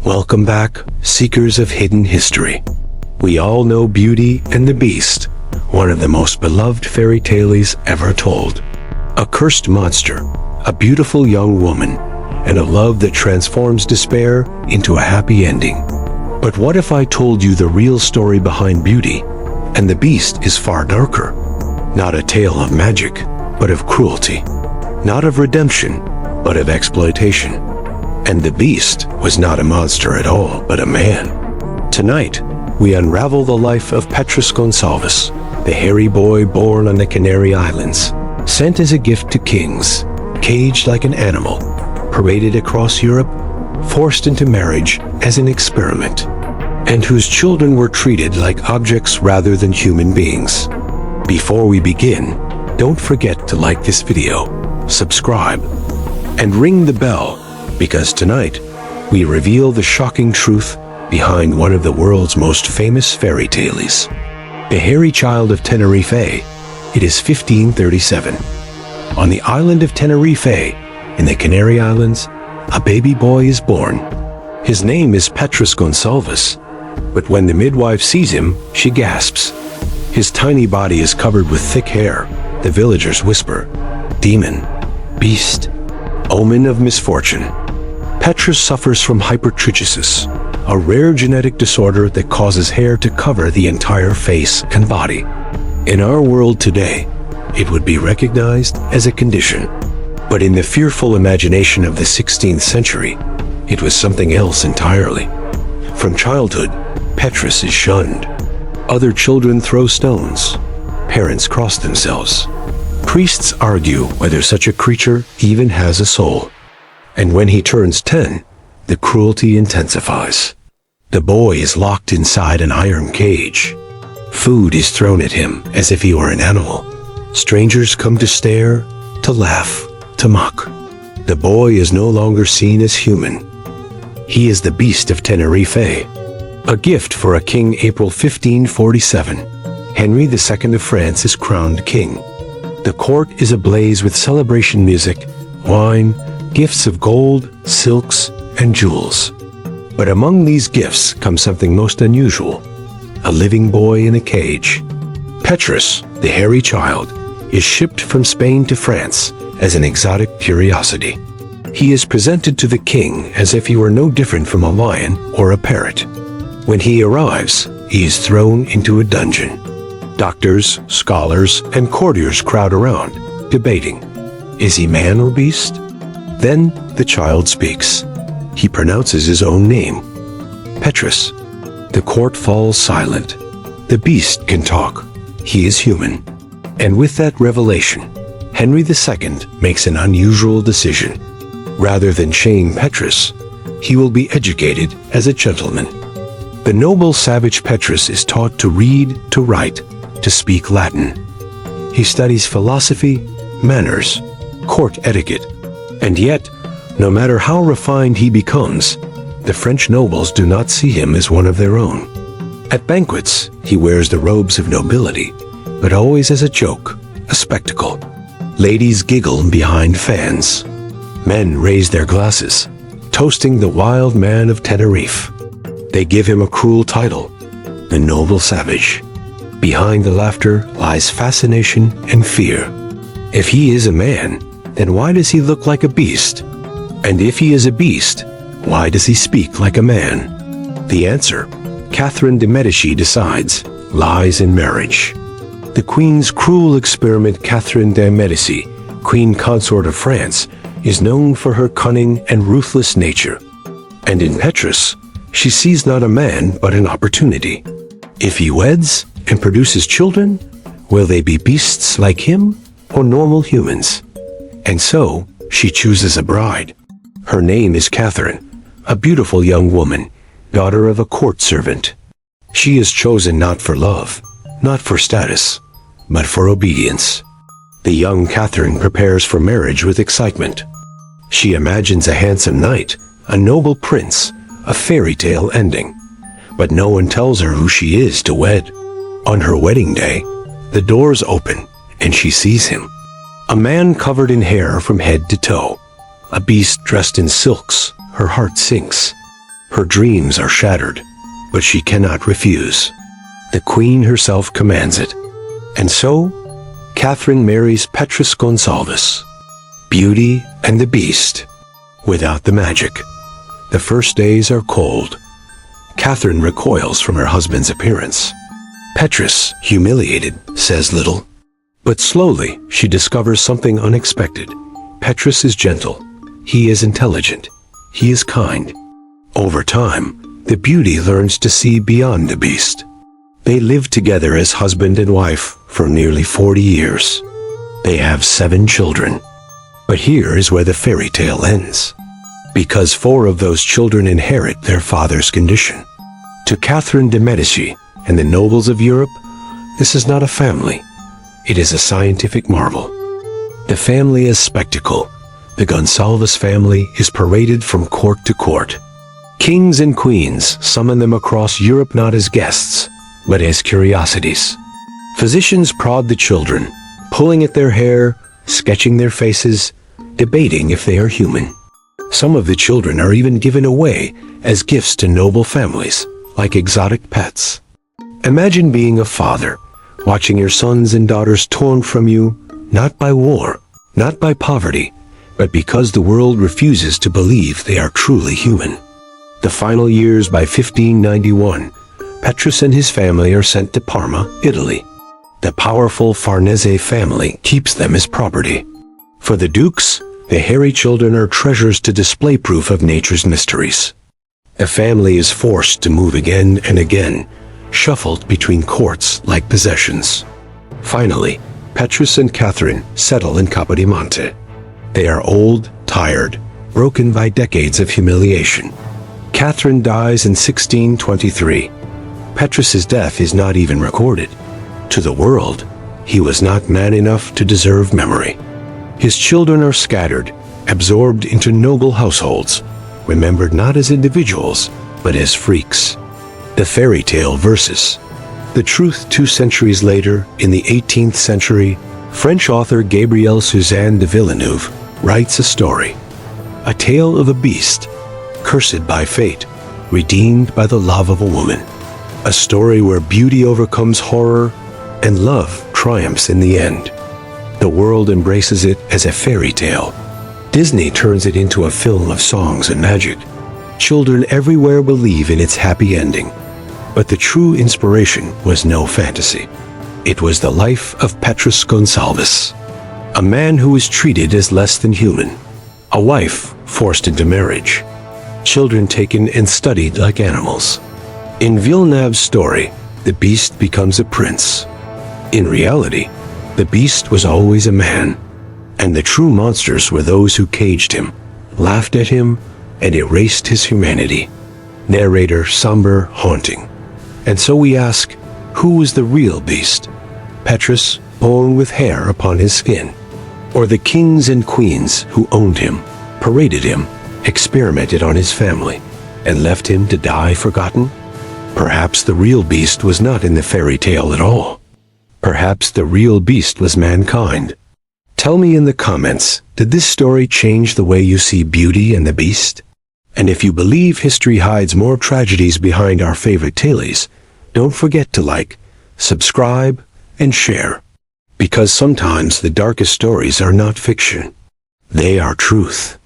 Welcome back, seekers of hidden history. We all know Beauty and the Beast, one of the most beloved fairy tales ever told. A cursed monster, a beautiful young woman, and a love that transforms despair into a happy ending. But what if I told you the real story behind Beauty and the Beast is far darker? Not a tale of magic, but of cruelty. Not of redemption, but of exploitation. And the Beast was not a monster at all, but a man. Tonight, we unravel the life of Petrus Gonsalvus, the hairy boy born on the Canary Islands, sent as a gift to kings, caged like an animal, paraded across Europe, forced into marriage as an experiment, and whose children were treated like objects rather than human beings. Before we begin, don't forget to like this video, subscribe, and ring the bell, because tonight we reveal the shocking truth behind one of the world's most famous fairy tales. The Hairy Child of Tenerife. It is 1537. On the island of Tenerife, in the Canary Islands, a baby boy is born. His name is Petrus Gonsalvus, but when the midwife sees him, she gasps. His tiny body is covered with thick hair. The villagers whisper, "Demon, beast, omen of misfortune." Petrus suffers from hypertrichosis, a rare genetic disorder that causes hair to cover the entire face and body. In our world today, it would be recognized as a condition. But in the fearful imagination of the 16th century, it was something else entirely. From childhood, Petrus is shunned. Other children throw stones. Parents cross themselves. Priests argue whether such a creature even has a soul. And when he turns 10, the cruelty intensifies. The boy is locked inside an iron cage. Food is thrown at him as if he were an animal. Strangers come to stare, to laugh, to mock. The boy is no longer seen as human. He is the Beast of Tenerife. A gift for a king. April 1547. Henry II of France is crowned king. The court is ablaze with celebration music, wine, gifts of gold, silks, and jewels. But among these gifts comes something most unusual: a living boy in a cage. Petrus, the hairy child, is shipped from Spain to France as an exotic curiosity. He is presented to the king as if he were no different from a lion or a parrot. When he arrives, he is thrown into a dungeon. Doctors, scholars, and courtiers crowd around, debating, is he man or beast? Then the child speaks. He pronounces his own name, Petrus. The court falls silent. The beast can talk. He is human. And with that revelation, Henry II makes an unusual decision. Rather than shame Petrus, he will be educated as a gentleman. The noble savage Petrus is taught to read, to write, to speak Latin. He studies philosophy, manners, court etiquette. And yet, no matter how refined he becomes, the French nobles do not see him as one of their own. At banquets, he wears the robes of nobility, but always as a joke, a spectacle. Ladies giggle behind fans. Men raise their glasses, toasting the wild man of Tenerife. They give him a cruel title, the noble savage. Behind the laughter lies fascination and fear. If he is a man, then why does he look like a beast? And if he is a beast, why does he speak like a man? The answer, Catherine de Medici decides, lies in marriage. The Queen's cruel experiment. Catherine de Medici, Queen Consort of France, is known for her cunning and ruthless nature. And in Petrus, she sees not a man but an opportunity. If he weds and produces children, will they be beasts like him or normal humans? And so, she chooses a bride. Her name is Catherine, a beautiful young woman, daughter of a court servant. She is chosen not for love, not for status, but for obedience. The young Catherine prepares for marriage with excitement. She imagines a handsome knight, a noble prince, a fairy tale ending. But no one tells her who she is to wed. On her wedding day, the doors open and she sees him. A man covered in hair from head to toe. A beast dressed in silks. Her heart sinks. Her dreams are shattered, but she cannot refuse. The queen herself commands it. And so, Catherine marries Petrus Gonsalvus. Beauty and the Beast, without the magic. The first days are cold. Catherine recoils from her husband's appearance. Petrus, humiliated, says little. But slowly, she discovers something unexpected. Petrus is gentle. He is intelligent. He is kind. Over time, the beauty learns to see beyond the beast. They live together as husband and wife for nearly 40 years. They have 7 children. But here is where the fairy tale ends. Because 4 of those children inherit their father's condition. To Catherine de Medici and the nobles of Europe, this is not a family. It is a scientific marvel. The family is spectacle. The Gonsalvus family is paraded from court to court. Kings and queens summon them across Europe not as guests, but as curiosities. Physicians prod the children, pulling at their hair, sketching their faces, debating if they are human. Some of the children are even given away as gifts to noble families, like exotic pets. Imagine being a father, watching your sons and daughters torn from you, not by war, not by poverty, but because the world refuses to believe they are truly human. The final years by 1591, Petrus and his family are sent to Parma, Italy. The powerful Farnese family keeps them as property. For the dukes, the hairy children are treasures to display proof of nature's mysteries. The family is forced to move again and again, shuffled between courts like possessions. Finally, Petrus and Catherine settle in Capodimonte. They are old, tired, broken by decades of humiliation. Catherine dies in 1623. Petrus's death is not even recorded. To the world, he was not man enough to deserve memory. His children are scattered, absorbed into noble households, remembered not as individuals, but as freaks. The fairy tale versus the truth 2 centuries later, in the 18th century, French author Gabriel Suzanne de Villeneuve writes a story. A tale of a beast, cursed by fate, redeemed by the love of a woman. A story where beauty overcomes horror and love triumphs in the end. The world embraces it as a fairy tale. Disney turns it into a film of songs and magic. Children everywhere believe in its happy ending. But the true inspiration was no fantasy. It was the life of Petrus Gonsalvus, a man who was treated as less than human, a wife forced into marriage, children taken and studied like animals. In Villeneuve's story, the beast becomes a prince. In reality, the beast was always a man, and the true monsters were those who caged him, laughed at him, and erased his humanity. Narrator somber, haunting. And so we ask, who was the real beast? Petrus, born with hair upon his skin? Or the kings and queens who owned him, paraded him, experimented on his family, and left him to die forgotten? Perhaps the real beast was not in the fairy tale at all. Perhaps the real beast was mankind. Tell me in the comments, did this story change the way you see Beauty and the Beast? And if you believe history hides more tragedies behind our favorite tales, don't forget to like, subscribe, and share. Because sometimes the darkest stories are not fiction. They are truth.